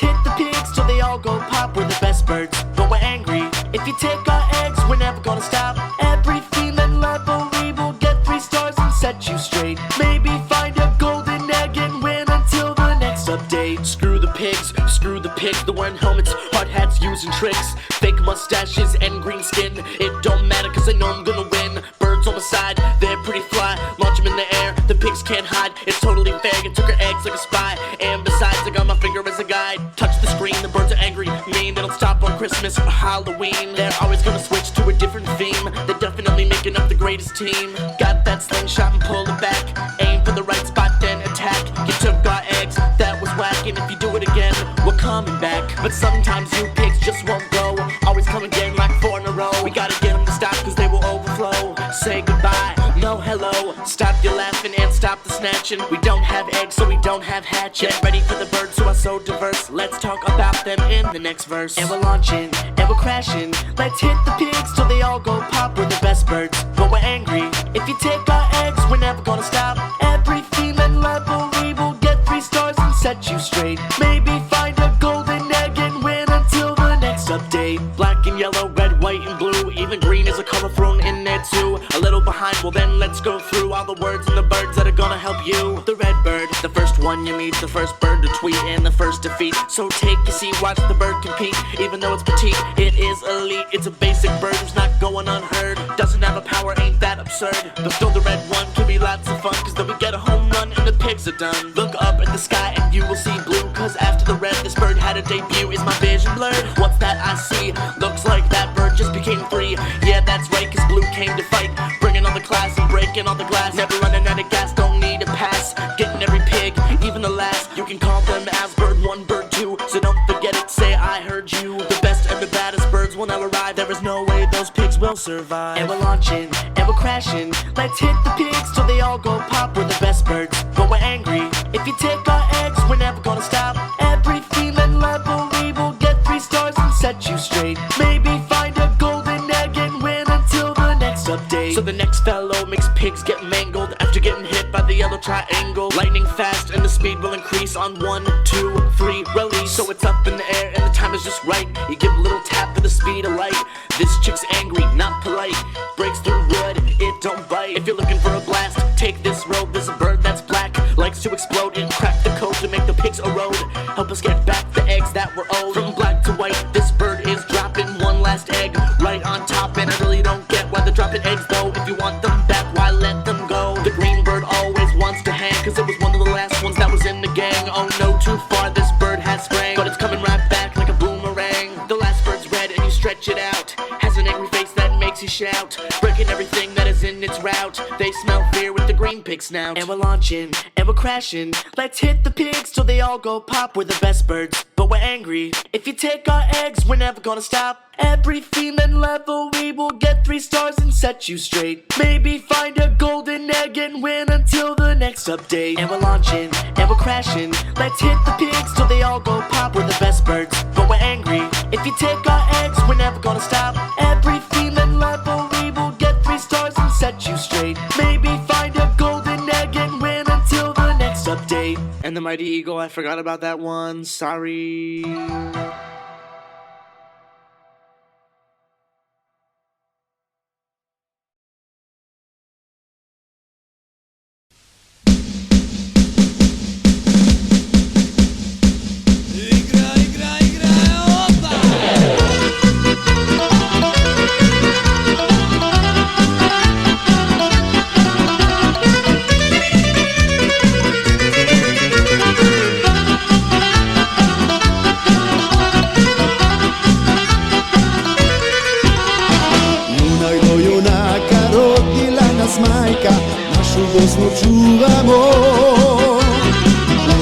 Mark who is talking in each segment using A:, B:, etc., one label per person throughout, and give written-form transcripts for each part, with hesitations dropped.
A: Let's hit the pigs till they all go pop. We're the best birds, but we're angry. If you take our eggs, we're never gonna stop. Every female level we will get 3 stars and set you straight. Maybe find a golden egg and win until the next update. Screw the pigs, the wearing helmets, hard hats, using tricks, fake mustaches and green skin. It don't matter cause I know I'm gonna win. Birds on my side, they're pretty fly. Launch them in the air, the pigs can't hide. It's totally fair, you took her eggs like a spy. And besides, I got my finger as a guide. Touch the screen, the birds are angry, mean. They don't stop on Christmas or Halloween. They're always gonna switch to a different theme. They're definitely making up the greatest team. Got that slingshot and pull it back. Aim for the right spot, then attack. You took our eggs, that was whack. And if you do it again, we're coming back. But sometimes you pigs just won't go. Always come again like 4 in a row. We gotta get them to stop cause they will overflow. Say goodbye, no hello. Stop your laughing and stop the snatching. We don't have eggs so we don't have hatch. Get ready for the birds who are so diverse. Let's talk about them in the next verse. And we're launching, and we're crashing. Let's hit the pigs till they all go pop. We're the best birds, but we're angry. If you take our eggs, we're never gonna stop. Every female level we will get 3 stars and set you straight. Maybe find a golden egg and win until the next update. Black and yellow, red, white and blue. Even green is a color thrown in there too. A little behind, well then let's go through all the words and the birds that are gonna help you. The red bird, the first one you meet, the first bird to tweet and the first defeat. So take a seat, watch the bird compete. Even though it's petite, it is elite. It's a basic bird who's not going unheard. Doesn't have a power, ain't that absurd. But still the red one can be lots of fun, cause then we get a home run and the pigs are done. Look up at the sky and you will see blue, cause after the red this bird had a debut. Is my vision blurred? What's that I see? Looks like that bird just became free. Yeah, that's right, cause blue came to fight, bringing all the class and breaking all the glass. Never running out of gas, don't need a pass. Getting every pig, even the last. You can call them as bird 1, bird 2, so don't forget it, say I heard you. The best and the baddest birds will never arrive. There is no way those pigs will survive. And we're launching, and we're crashing. Let's hit the pigs till they all go pop. We're the best birds, but we're angry. If you take our eggs, we're never gonna stop. Every female level we will get 3 stars and set you straight. Maybe find a golden egg and win until the next update. So the next fellow makes pigs get mangled after getting hit by the yellow triangle. Lightning fast and the speed will increase on 1, 2, 3, release. So it's up in the air and the time is just right. You give a little tap for the speed of light. This chick's angry, not polite. Breaks through wood, it don't bite. If you're looking for a blast, take this road. There's a bird that's black, likes to explode and crack the code to make the pigs erode. Help us get back the eggs that were owed. From black to white, this bird is dropping one last egg right on top. And I really don't get why they're dropping eggs though. If you want them back, why let them go? The green bird always wants to hang, cause it was one of the last ones that was in the gang. Oh no, too far, this bird has sprang, but it's coming right back like a boomerang. The last bird's red and you stretch it out, has an angry face that makes you shout, breaking everything that is in its route. They smell fear with the green pig snout. And we're launching, and we're crashing. Let's hit the pigs till they all go pop. We're the best birds, but we're angry. If you take our eggs, we're never gonna stop. Every female level we will get 3 stars and set you straight. Maybe find a golden egg and win until the next update. And we're launching, and we're crashing. Let's hit the pigs till they all go pop. We're the best birds, but we're angry. If you take our eggs, we're never gonna stop. Every female level we will get 3 stars and set you straight. Maybe find a golden egg and win until the next update. And the mighty eagle, I forgot about that one, sorry.
B: Majka, našu Bosnu čuvamo.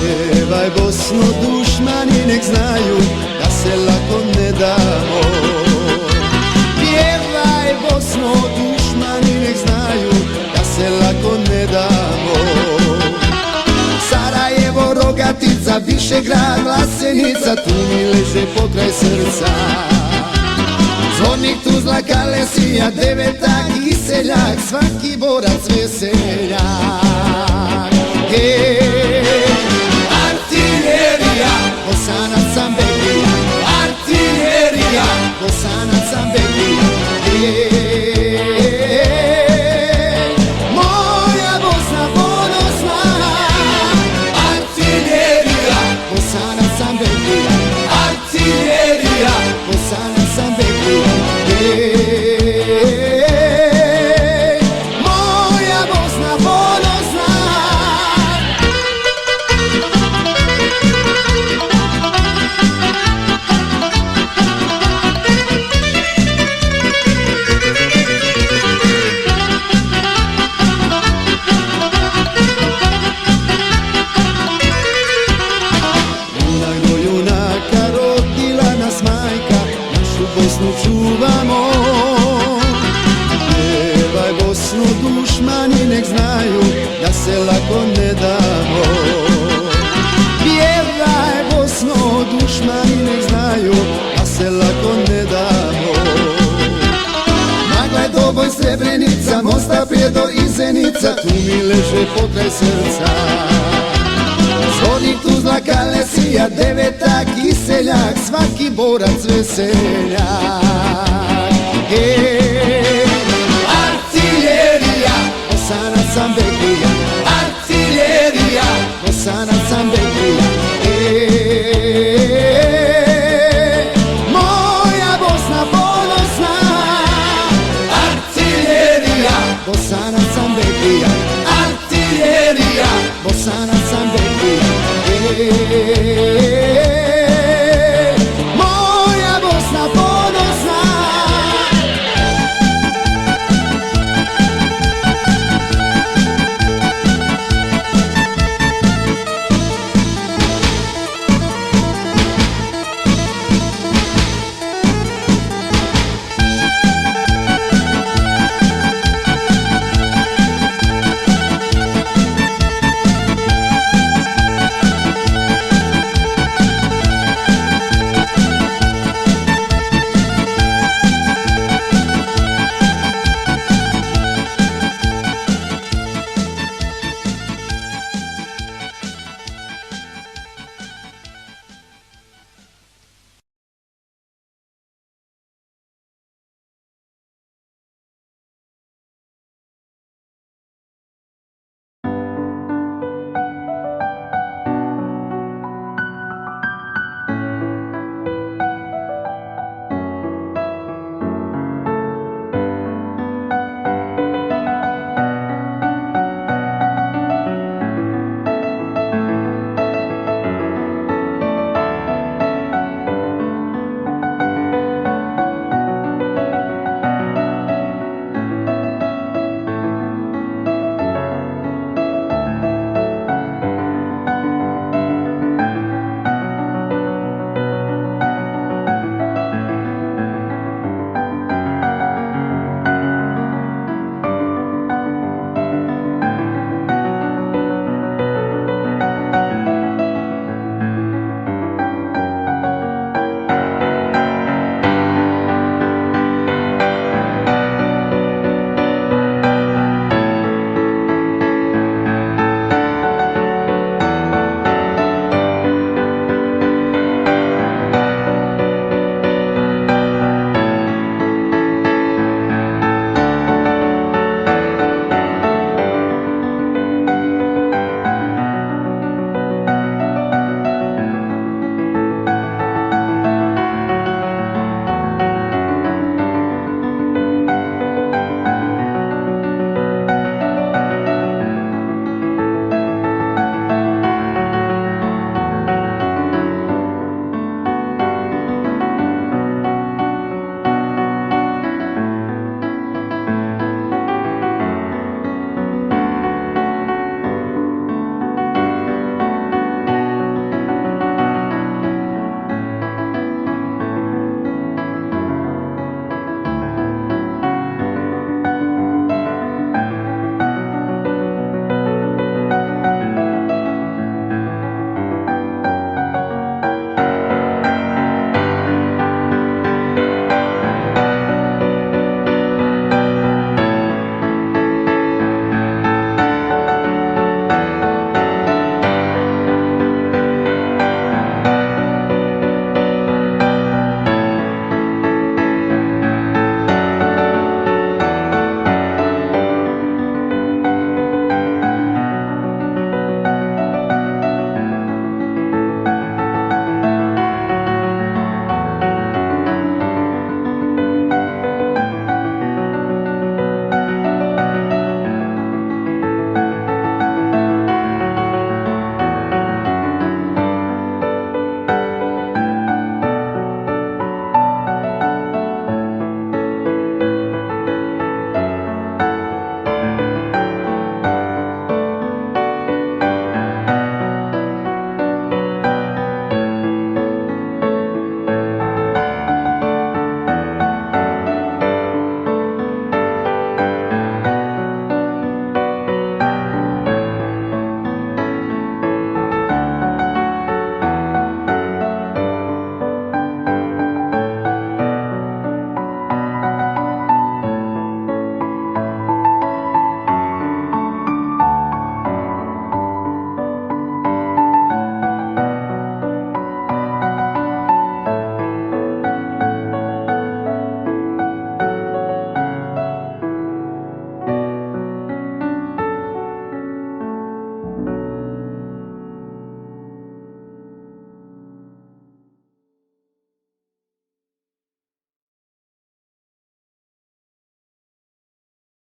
B: Pjevaj Bosno, dušmani nek znaju da se lako ne damo. Pjevaj Bosno, dušmani nek znaju da se lako ne damo. Sarajevo, Rogatica, Višegrad, Vlasenica, tu mi leže pokraj srca. Zvornik, Tuzla, Kalesija, Devetak i seljak, svaki borac veseljak. Artiljerija, osanac sam tu mi leže pokraj srca. Zvornik Tuzla, Kalesija, Deveta, Kiseljak, svaki borac veseljak.